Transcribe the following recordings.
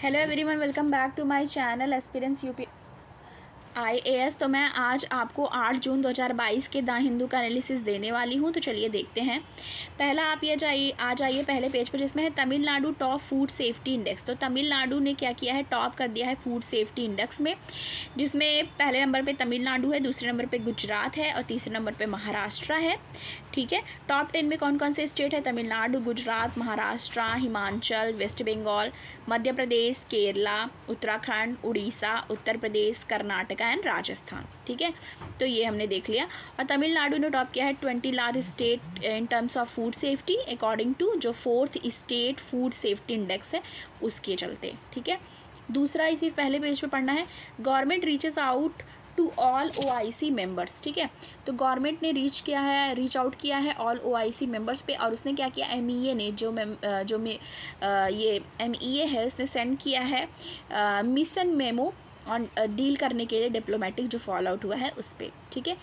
Hello everyone, welcome back to my channel aspirants UP IAS। तो मैं आज आपको 8 जून 2022 के द हिंदू का एनालिसिस देने वाली हूँ। तो चलिए देखते हैं। पहला आप ये आ जाइए पहले पेज पर, जिसमें है Tamil Nadu top food safety index. तो तमिलनाडु ने क्या किया है, टॉप कर दिया है फूड सेफ्टी इंडेक्स में, जिसमें पहले नंबर पे तमिलनाडु है, दूसरे नंबर पे गुजरात है और तीसरे नंबर पे महाराष्ट्र है। ठीक है, टॉप 10 में कौन कौन से स्टेट है? Tamil Nadu, Gujarat, Maharashtra, Himachal, West Bengal, Madhya Pradesh, Kerala, Uttarakhand, Orissa, Uttar Pradesh, Karnataka and Rajasthan. ठीक है, तो ये हमने देख लिया। और तमिलनाडु ने टॉप किया है 20 large state in terms of food safety according to जो 4th state food safety index है उसके चलते। ठीक है, दूसरा इसी पहले पेज पे पढ़ना है, government reaches out to all OIC members. ठीक है, तो गवर्नमेंट ने रीच आउट किया है ऑल OIC मेंबर्स पे, और उसने क्या किया, MEA ने ये MEA है, उसने सेंड किया है मिशन मेमो ऑन डील करने के लिए डिप्लोमेटिक जो फॉल आउट हुआ है उस पर। ठीक है,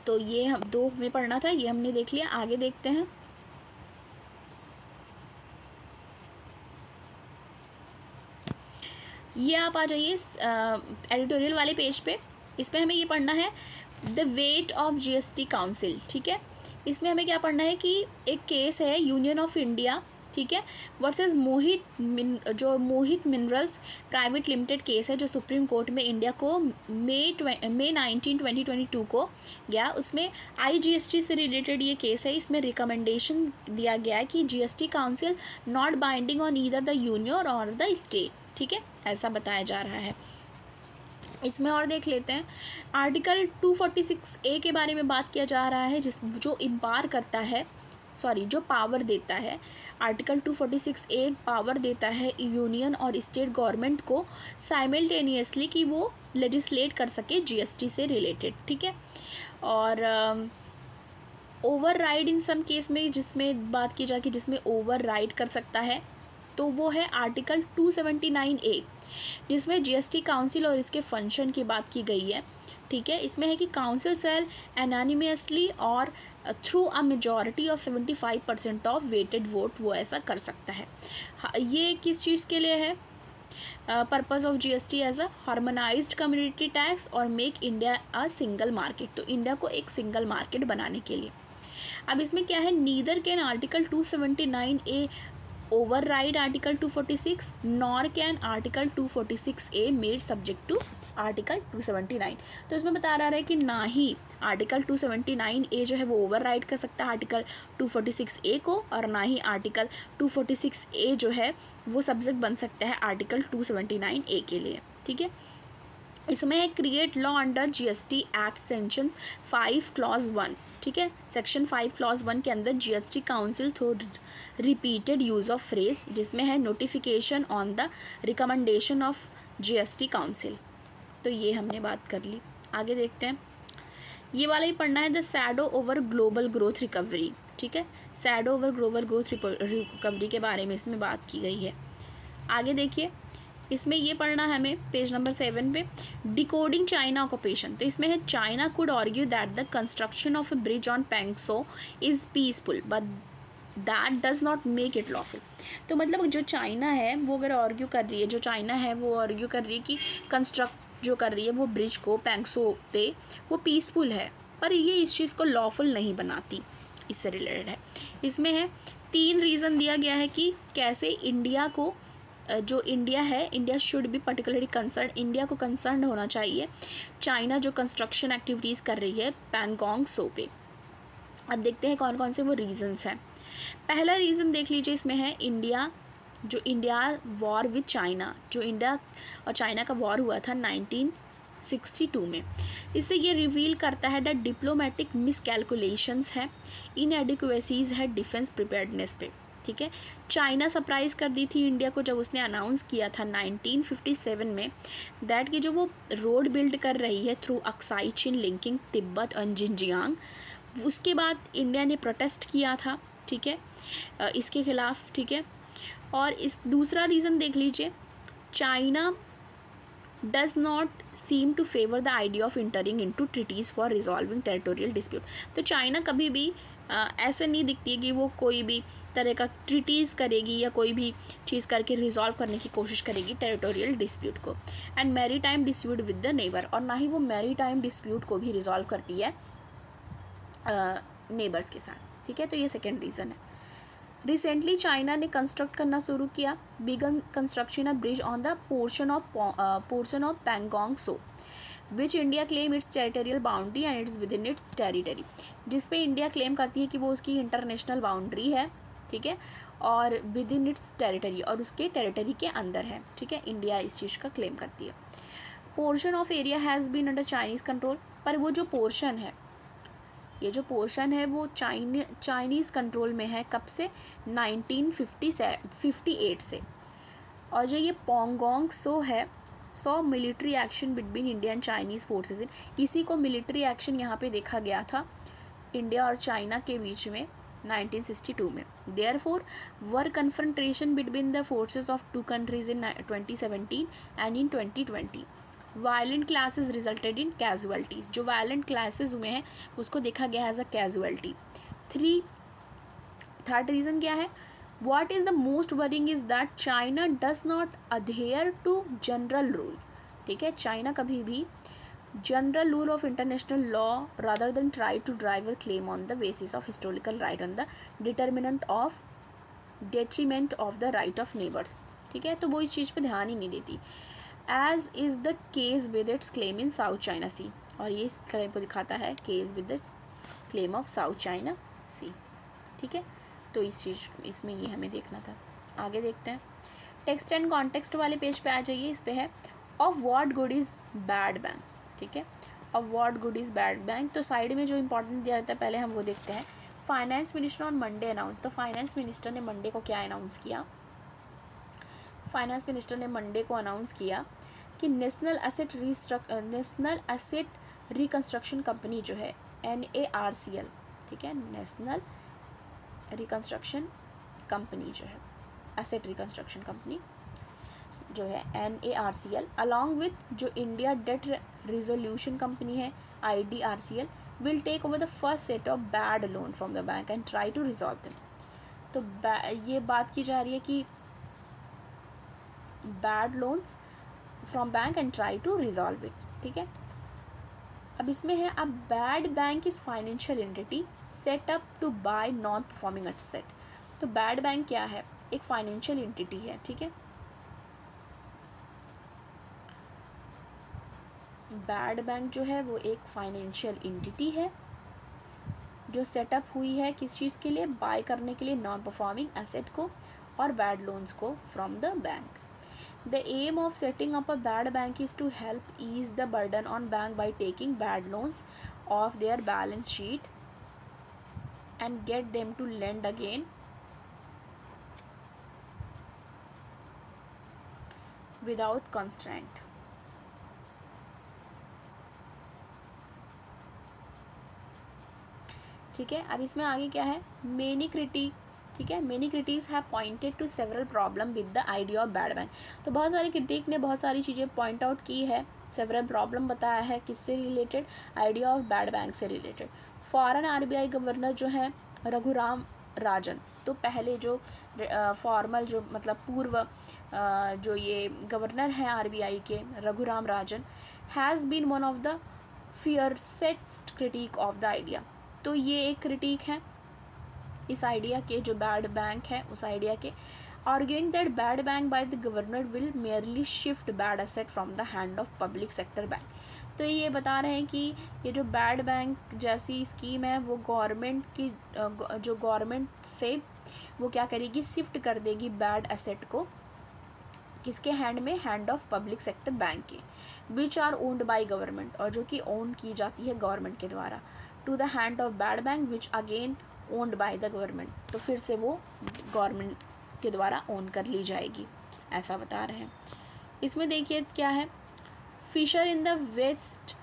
तो ये हम 2 में पढ़ना था, ये हमने देख लिया। आगे देखते हैं। ये आप आ जाइए एडिटोरियल वाले पेज पे। इसमें हमें ये पढ़ना है the weight of GST council. ठीक है, इसमें हमें क्या पढ़ना है कि एक केस है यूनियन ऑफ इंडिया, ठीक है, वर्सेस मोहित मिनरल्स प्राइवेट लिमिटेड केस है, जो सुप्रीम कोर्ट में इंडिया को मई 19, 2022 को गया। उसमें IGST से रिलेटेड ये केस है। इसमें रिकमेंडेशन दिया गया है कि GST council not binding on either the union और द स्टेट। ठीक है, ऐसा बताया जा रहा है। इसमें और देख लेते हैं, आर्टिकल 246A के बारे में बात किया जा रहा है, जो इम्पावर करता है, जो पावर देता है। आर्टिकल 246A पावर देता है यूनियन और स्टेट गवर्नमेंट को साइमल्टेनियसली कि वो लेजिस्लेट कर सके GST से रिलेटेड। ठीक है, और ओवरराइड इन सम केस में जिसमें बात की जाए कि जिसमें ओवरराइड कर सकता है, तो वो है आर्टिकल 279A, जिसमें GST काउंसिल और इसके फंक्शन की बात की गई है। ठीक है, इसमें है कि काउंसिल सेल एनानिमसली और through a majority of 75% of weighted vote वो ऐसा कर सकता है। ये किस चीज़ के लिए है? Purpose of GST as a harmonised community tax और make India a single market. तो इंडिया को एक सिंगल मार्केट बनाने के लिए। अब इसमें क्या है, neither can article 279A override article 246 nor can article 246A made subject to article 279। तो इसमें बता रहा है कि ना ही आर्टिकल 279A जो है वो ओवरराइड कर सकता है आर्टिकल 246A को, और ना ही आर्टिकल 246A जो है वो सब्जेक्ट बन सकता है आर्टिकल 279A के लिए। ठीक है, इसमें है create law under GST act section 5 clause 1। ठीक है, सेक्शन 5 क्लॉज 1 के अंदर GST council through repeated use of phrase, जिसमें है notification on the recommendation of GST council. तो ये हमने बात कर ली। आगे देखते हैं, ये वाला ही पढ़ना है the shadow over global growth recovery. ठीक है, shadow over global growth recovery के बारे में इसमें बात की गई है। आगे देखिए, इसमें ये पढ़ना है हमें पेज नंबर 7 पे, डिकोडिंग चाइना ऑक्यूपेशन। तो इसमें है China could argue that the construction of a bridge on पेंगसो is peaceful but that does not make it lawful. तो मतलब जो चाइना है वो अगर आर्ग्यू कर रही है, कि कंस्ट्रक्ट जो कर रही है वो ब्रिज को पेंगसो पे वो पीसफुल है, पर ये इस चीज़ को लॉफुल नहीं बनाती। इससे रिलेटेड है। इसमें है 3 रीज़न दिया गया है कि कैसे इंडिया को India should be particularly concern, India को कंसर्न होना चाहिए चाइना जो कंस्ट्रक्शन एक्टिविटीज़ कर रही है पैंगोंग सो पे। अब देखते हैं कौन कौन से वो रीजंस हैं। पहला रीज़न देख लीजिए, इसमें है इंडिया वॉर विद चाइना, जो इंडिया और चाइना का वॉर हुआ था 1962 में। इससे ये रिवील करता है दैट डिप्लोमेटिक मिसकैलकुलेशंस है, इनएडिक्वेसीज है डिफेंस प्रिपेयर्डनेस पे। ठीक है, चाइना सरप्राइज़ कर दी थी इंडिया को जब उसने अनाउंस किया था 1957 में दैट कि जो वो रोड बिल्ड कर रही है थ्रू अक्साई चिन लिंकिंग तिब्बत और जिनजियांग। उसके बाद इंडिया ने प्रोटेस्ट किया था। ठीक है, इसके खिलाफ। ठीक है, और इस दूसरा रीज़न देख लीजिए, China does not seem to favour the idea of entering into treaties for resolving territorial dispute. तो चाइना कभी भी ऐसे नहीं दिखती है कि वो कोई भी तरह का ट्रीटीज़ करेगी या कोई भी चीज़ करके रिजॉल्व करने की कोशिश करेगी टेरिटोरियल डिस्प्यूट को। And maritime dispute with the neighbour, और ना ही वो मैरी टाइम डिस्प्यूट को भी रिजॉल्व करती है नेबर्स के साथ। ठीक है, तो ये सेकेंड रीज़न है। रिसेंटली चाइना ने कंस्ट्रक्ट करना शुरू किया, began construction a bridge on the portion of Pangong Tso which India claim its territorial boundary and its within its territory, जिसपे इंडिया क्लेम करती है कि वो उसकी इंटरनेशनल बाउंड्री है। ठीक है, और विद इन इट्स टेरिटरी, और उसके टेरिटरी के अंदर है। ठीक है, इंडिया इस चीज़ का क्लेम करती है। Portion of area has been under Chinese control, पर वो जो पोर्शन है, ये जो पोर्शन है वो चाइनीज़ कंट्रोल में है। कब से? 1958 से। और जो ये पोंगोंग सो है, so military action between India and Chinese forces in, इसी को मिलिट्री एक्शन यहाँ पे देखा गया था इंडिया और चाइना के बीच में 1962 में। Therefore were confrontation between the forces of two countries in 2017 and in 2020। Violent clashes resulted in casualties, जो वायलेंट क्लासेस हुए हैं उसको देखा गया as a casualty. Third reason क्या है? What is the most worrying is that China does not adhere to general rule। ठीक है, चाइना कभी भी general rule of international law rather than try to drive a claim on the basis of historical right on the determinant of the right of neighbors। ठीक है, तो वो इस चीज़ पे ध्यान ही नहीं देती। As is the case with its claim in South China Sea, और ये इस क्लेम को दिखाता है case with the claim of South China Sea. ठीक है, तो इस चीज़ इसमें ये हमें देखना था। आगे देखते हैं, टेक्स्ट एंड कॉन्टेक्स्ट वाले पेज पे आ जाइए। इस पे है of what good is bad bank. ठीक है, of what good is bad bank, तो साइड में जो इंपॉर्टेंट दिया रहता है पहले हम वो देखते हैं। Finance minister on Monday announce, तो फाइनेंस मिनिस्टर ने मंडे को क्या अनाउंस किया? फाइनेंस मिनिस्टर ने मंडे को अनाउंस किया कि नेशनल एसेट रिकंस्ट्रक्शन कंपनी जो है NARCL, ठीक है, नेशनल रिकंस्ट्रक्शन कंपनी जो है, एसेट रिकंस्ट्रक्शन कंपनी जो है NARCL, अलॉन्ग विथ जो इंडिया डेट रिजोल्यूशन कंपनी है IDRCL, will take over the first set of bad loan from the bank and try to resolve them. तो ये बात की जा रही है कि bad loans from bank and try to resolve it. ठीक है, अब इसमें है a bad bank is financial entity set up to buy non performing asset. तो बैड बैंक क्या है? एक फाइनेंशियल एंटिटी है। ठीक है, बैड बैंक जो है वो एक फाइनेंशियल एंटिटी है जो सेटअप हुई है किस चीज़ के लिए? बाय करने के लिए नॉन परफॉर्मिंग एसेट को और बैड लोन्स को from the bank. The aim of setting up a bad bank is to help ease the burden on bank by taking bad loans off their balance sheet and get them to lend again without constraint। ठीक है, अब इसमें आगे क्या है? Many critics, ठीक है, many critics have pointed to several problem with the idea of bad bank. तो बहुत सारे क्रिटिक ने बहुत सारी चीज़ें पॉइंट आउट की है, सेवरल प्रॉब्लम बताया है, किससे related? Idea of bad bank से रिलेटेड। फॉरेन RBI गवर्नर जो है रघुराम राजन, तो पहले जो फॉर्मल जो मतलब पूर्व जो ये गवर्नर हैं RBI के Raghuram Rajan, has been one of the fiercest critic of the idea. तो ये एक क्रिटिक है इस आइडिया के, जो बैड बैंक है उस आइडिया के, arguing that bad bank by the governor will merely shift bad asset from the hand of public sector bank. तो ये बता रहे हैं कि ये जो बैड बैंक जैसी स्कीम है वो गवर्नमेंट की जो गवर्नमेंट से वो क्या करेगी? शिफ्ट कर देगी बैड एसेट को, किसके हैंड में? Hand of public sector bank के, which are owned by government, और जो कि ओन की जाती है गवर्नमेंट के द्वारा, to the hand of bad bank which again owned by the government. तो फिर से वो गवर्नमेंट के द्वारा ओन कर ली जाएगी, ऐसा बता रहे हैं। इसमें देखिए क्या है? Fissure in the west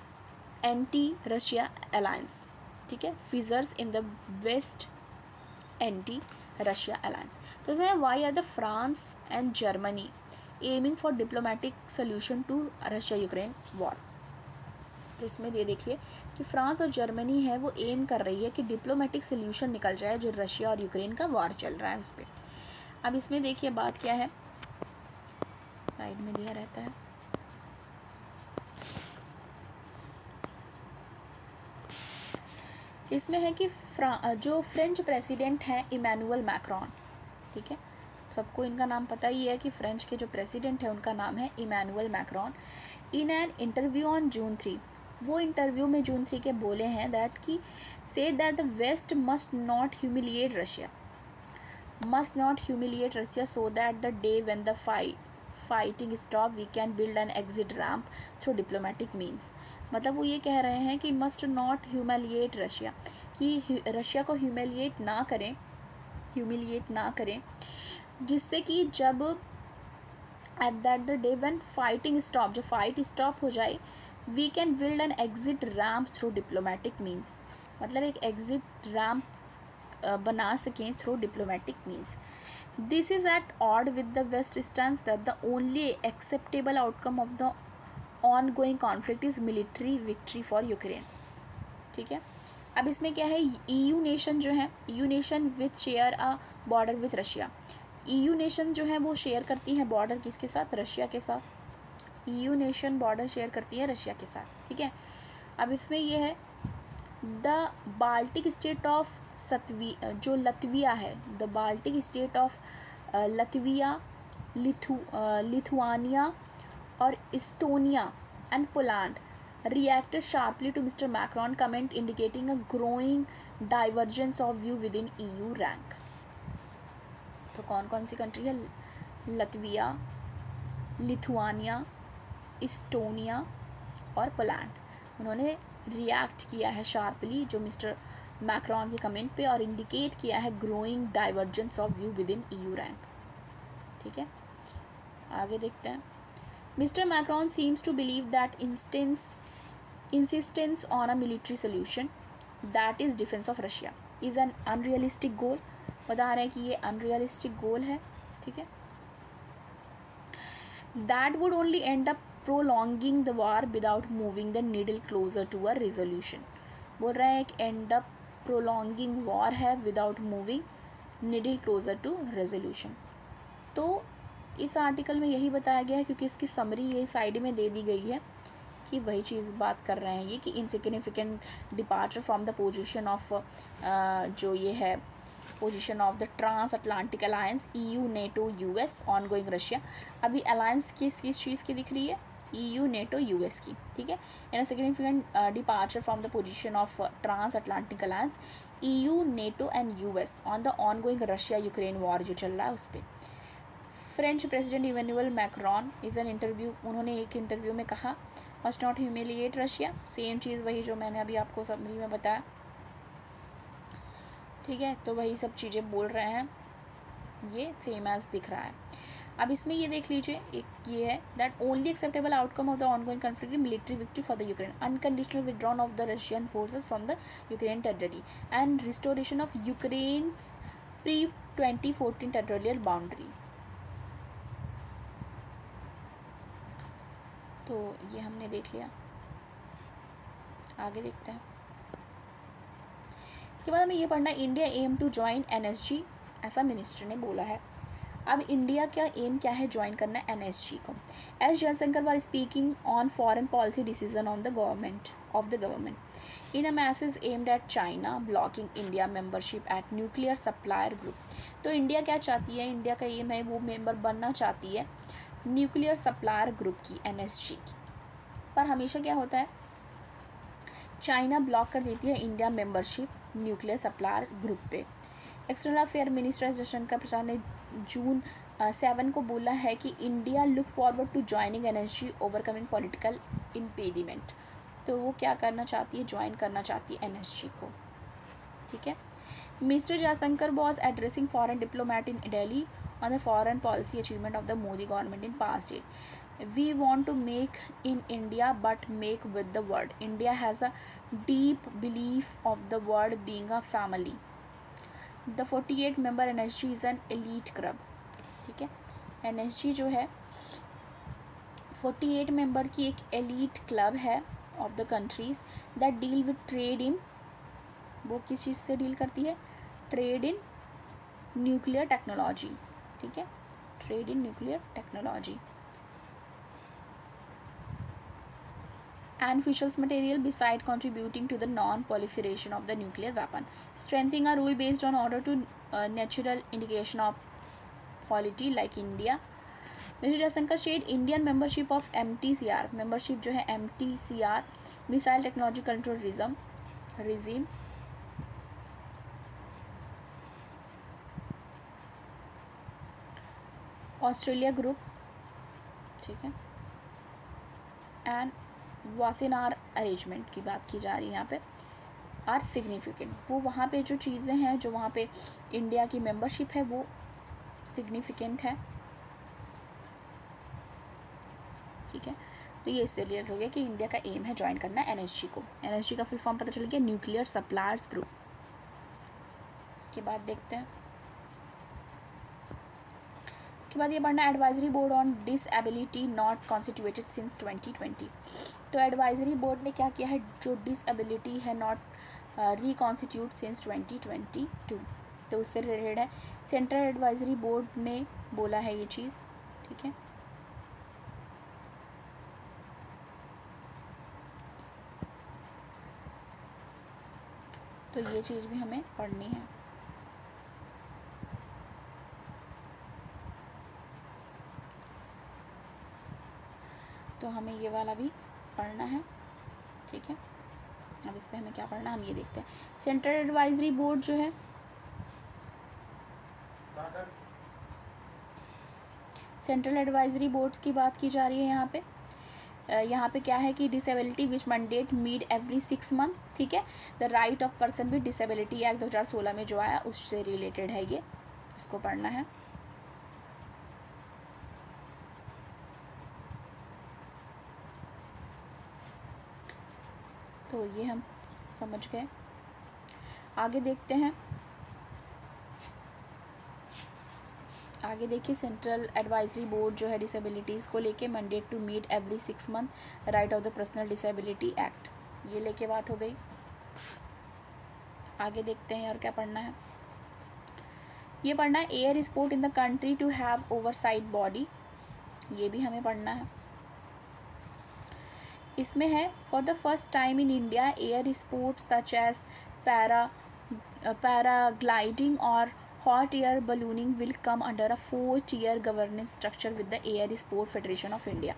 anti Russia alliance. ठीक है, fissures in the west anti Russia alliance. तो इसमें why are the France and Germany aiming for diplomatic solution to Russia Ukraine war. तो इसमें ये देखिए कि फ्रांस और जर्मनी है वो एम कर रही है कि डिप्लोमेटिक सोल्यूशन निकल जाए जो रशिया और यूक्रेन का वॉर चल रहा है उस पर। अब इसमें देखिए बात क्या है, साइड में दिया रहता है। इसमें है कि जो फ्रेंच प्रेसिडेंट हैं इमैनुअल मैक्रोन, ठीक है, सबको इनका नाम पता ही है कि फ्रेंच के जो प्रेसिडेंट है उनका नाम है Emmanuel Macron. In an interview on June 3, वो इंटरव्यू में जून 3 के बोले हैं दैट कि say that the west must not humiliate Russia so that the day when the fighting stop we can build an exit ramp through diplomatic means. मतलब वो ये कह रहे हैं कि मस्ट नॉट ह्यूमिलिएट रशिया, कि रशिया को ह्यूमिलिएट ना करें, जिससे कि जब at that the day when fighting stop, जब फाइट स्टॉप हो जाए, we can build an exit ramp through diplomatic means, मतलब एक एग्जिट रैम्प बना सकें through diplomatic means. This is at odd with the west stance that the only acceptable outcome of the ongoing conflict is military victory for Ukraine, ठीक है। अब इसमें क्या है, EU नेशन जो है, EU nation with share a border with Russia, EU nation जो है वो शेयर करती है बॉर्डर किसके साथ, रशिया के साथ। EU नेशन बॉर्डर शेयर करती है रशिया के साथ, ठीक है। अब इसमें ये है द बाल्टिक स्टेट ऑफ जो लतविया है, the Baltic state of Latvia, Lithuania और Estonia and Poland reacted sharply to Mr. Macron comment indicating a growing divergence of view within EU rank। तो कौन कौन सी कंट्री है, लतविया, लिथुआनिया, इस्टोनिया और Poland, उन्होंने react किया है शार्पली जो मिस्टर मैक्रॉन के कमेंट पे और इंडिकेट किया है growing divergence of view within EU rank, ठीक है। आगे देखते हैं। Mister Macron seems to believe that insistence on a military solution that is defense of Russia is an unrealistic goal। बता रहे हैं कि ये unrealistic goal है, ठीक है। That would only end up prolonging the war without moving the needle closer to a resolution। बोल रहे हैं कि end up prolonging war है without moving needle closer to resolution। तो इस आर्टिकल में यही बताया गया है, क्योंकि इसकी समरी ये साइड में दे दी गई है कि वही चीज़ बात कर रहे हैं ये कि insignificant departure from the position of जो ये है position of the transatlantic alliance EU NATO US ongoing Russia. अभी अलायंस किस चीज़ की दिख रही है, EU NATO US की, ठीक है। Insignificant departure from the position of transatlantic alliance EU NATO and US on the ongoing Russia Ukraine war जो चल रहा है उस पर। French president Emmanuel Macron is an interview, उन्होंने एक इंटरव्यू में कहा must not humiliate Russia, same चीज़ वही जो मैंने अभी आपको समरी में बताया, ठीक है। तो वही सब चीज़ें बोल रहे हैं, ये सेम एज दिख रहा है। अब इसमें ये देख लीजिए, एक ये है that only acceptable outcome of the ongoing conflict military victory for the Ukraine, unconditional withdrawn of the Russian forces from the Ukraine territory and restoration of Ukraine's pre 2014 territorial boundary. तो ये हमने देख लिया, आगे देखते हैं। इसके बाद हमें ये पढ़ना है India aim to join NSG, ऐसा मिनिस्टर ने बोला है। अब इंडिया का एम क्या है, ज्वाइन करना है NSG को। S Jaishankar were speaking on foreign policy decision on the government in a message aimed at China blocking India membership at nuclear supplier group. तो इंडिया क्या चाहती है, इंडिया का एम है वो मेंबर बनना चाहती है न्यूक्लियर सप्लायर ग्रुप की, NSG की। पर हमेशा क्या होता है, चाइना ब्लॉक कर देती है India membership nuclear supplier group पे। External affair minister S Jaishankar Prasad ने जून 7 को बोला है कि India look forward to joining NSG overcoming political impediment. तो वो क्या करना चाहती है, ज्वाइन करना चाहती है NSG को, ठीक है। Mister Jaishankar was addressing foreign diplomat in Delhi on the foreign policy achievement of the Modi government in past year. We want to make in India but make with the world. India has a deep belief of the world being a family. The 48 member NSG is an elite club, ठीक है। NSG जो है 48 member की एक elite club है of the countries that deal with trade in, वो किस चीज़ से डील करती है, ट्रेड इन न्यूक्लियर टेक्नोलॉजी, ठीक है, trade in nuclear technology and fission's material beside contributing to the non-proliferation of the nuclear weapon, strengthening a rule based on order to natural indication of polity like India. Mr. Jaishankar said Indian membership of MTCR, membership जो है MTCR Missile Technology Control regime Australia group, ठीक है, and Wassenaar arrangement की बात की जा रही है यहाँ पे, आर सिग्निफिकेंट, वो वहाँ पे जो चीज़ें हैं, जो वहाँ पे इंडिया की मेंबरशिप है वो सिग्निफिकेंट है, ठीक है। तो ये इससे रिलेटेड हो गया कि इंडिया का एम है ज्वाइन करना एनएसजी को। एनएसजी का फुल फॉर्म पता चल गया, न्यूक्लियर सप्लायर्स ग्रुप। इसके बाद देखते हैं, के बाद ये पढ़ना advisory board on disability not constituted since 2020। तो एडवाइजरी बोर्ड ने क्या किया है, जो डिसएबिलिटी है नॉट रिकॉन्स्टिट्यूट सिंस 2022, तो उससे रिलेटेड है। सेंट्रल एडवाइजरी बोर्ड ने बोला है ये चीज़, ठीक है। तो ये चीज़ भी हमें पढ़नी है। तो हमें ये वाला भी पढ़ना है, ठीक है। अब इस पर हमें क्या पढ़ना है, हम ये देखते हैं। सेंट्रल एडवाइजरी बोर्ड जो है, सेंट्रल एडवाइजरी बोर्ड की बात की जा रही है यहाँ पे। यहाँ पे क्या है कि डिसेबिलिटी विच मैंडेट मीड एवरी 6 मंथ, ठीक है। The right of person with disability act 2016 में जो आया उससे रिलेटेड है ये, इसको पढ़ना है। तो ये हम समझ गए। आगे देखते हैं, आगे देखिए। सेंट्रल एडवाइजरी बोर्ड जो है डिसेबिलिटीज़ को लेके mandate to meet every 6 month right of the personal disability act, ये लेके बात हो गई। आगे देखते हैं और क्या पढ़ना है, ये पढ़ना है air sport in the country to have oversight body, ये भी हमें पढ़ना है। इसमें है for the first time in India air sports such as paragliding और hot air ballooning will come under a 4-tier governance structure with the air sport federation of India.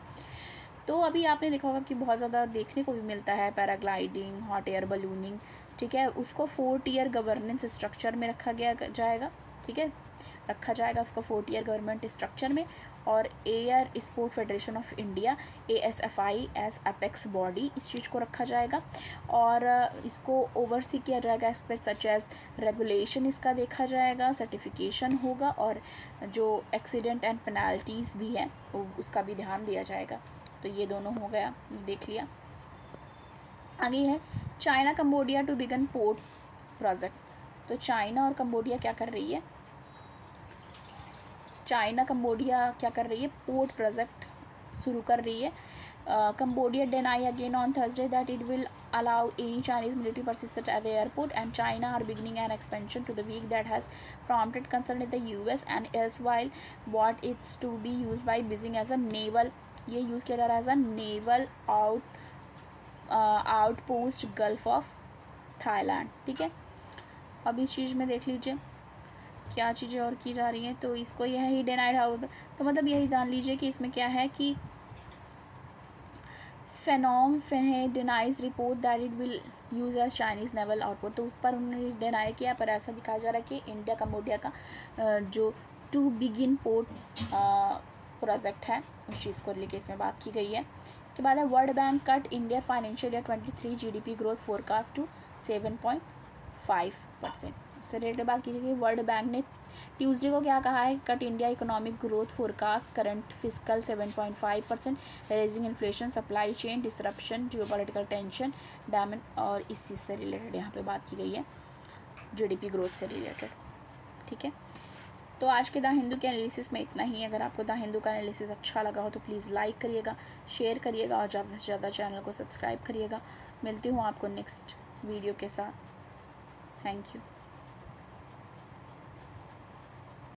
तो अभी आपने देखा होगा कि बहुत ज़्यादा देखने को भी मिलता है पैराग्लाइडिंग, हॉट एयर बलूनिंग, ठीक है। उसको 4-tier गवर्नेंस स्ट्रक्चर में रखा गया जाएगा, ठीक है, रखा जाएगा उसको 4-tier गवर्नमेंट स्ट्रक्चर में। और air sport federation of India ASFI as apex body, इस चीज़ को रखा जाएगा और इसको ओवरसी किया जाएगा एस्पेक्ट सच एज रेगुलेशन इसका देखा जाएगा, सर्टिफिकेशन होगा और जो एक्सीडेंट एंड पेनल्टीज़ भी हैं उसका भी ध्यान दिया जाएगा। तो ये दोनों हो गया, देख लिया। आगे है China Cambodia to begin port project. तो चाइना और कंबोडिया क्या कर रही है, चाइना कंबोडिया क्या कर रही है, पोर्ट प्रोजेक्ट शुरू कर रही है। Cambodia deny again on Thursday that it will allow any Chinese military persistent at the airport, and China are beginning an expansion to the week that has prompted concern in the US and elsewhere. What it's to be used by Beijing as a naval, ये use किया जा रहा है as a naval outpost gulf of Thailand, ठीक है। अब इस चीज़ में देख लीजिए क्या चीज़ें और की जा रही हैं। तो इसको यह ही डिनाइड हाउएवर, तो मतलब यही जान लीजिए कि इसमें क्या है कि Phnom Penh denies report that it will use as Chinese naval outpost. तो उस पर उन्होंने डिनाई किया, पर ऐसा दिखाया जा रहा है कि इंडिया कम्बोडिया का जो टू बिगिन पोर्ट प्रोजेक्ट है उस चीज़ को लेके इसमें बात की गई है। इसके बाद है world bank cut India financial year 23 GDP growth forecast to 7.5%। उससे रिलेटेड बात कीजिए कि वर्ल्ड बैंक ने ट्यूसडे को क्या कहा है, cut India economic growth forecast current fiscal 7.5%, raising inflation, supply chain disruption, geopolitical tension, diamond, और इस चीज़ से रिलेटेड यहाँ पे बात की गई है GDP ग्रोथ से रिलेटेड, ठीक है। तो आज के द हिंदू के एनालिसिस में इतना ही। अगर आपको द हिंदू का एनालिसिस अच्छा लगा हो तो प्लीज़ लाइक करिएगा, शेयर करिएगा और ज़्यादा से ज़्यादा चैनल को सब्सक्राइब करिएगा। मिलती हूँ आपको नेक्स्ट वीडियो के साथ। Thank you.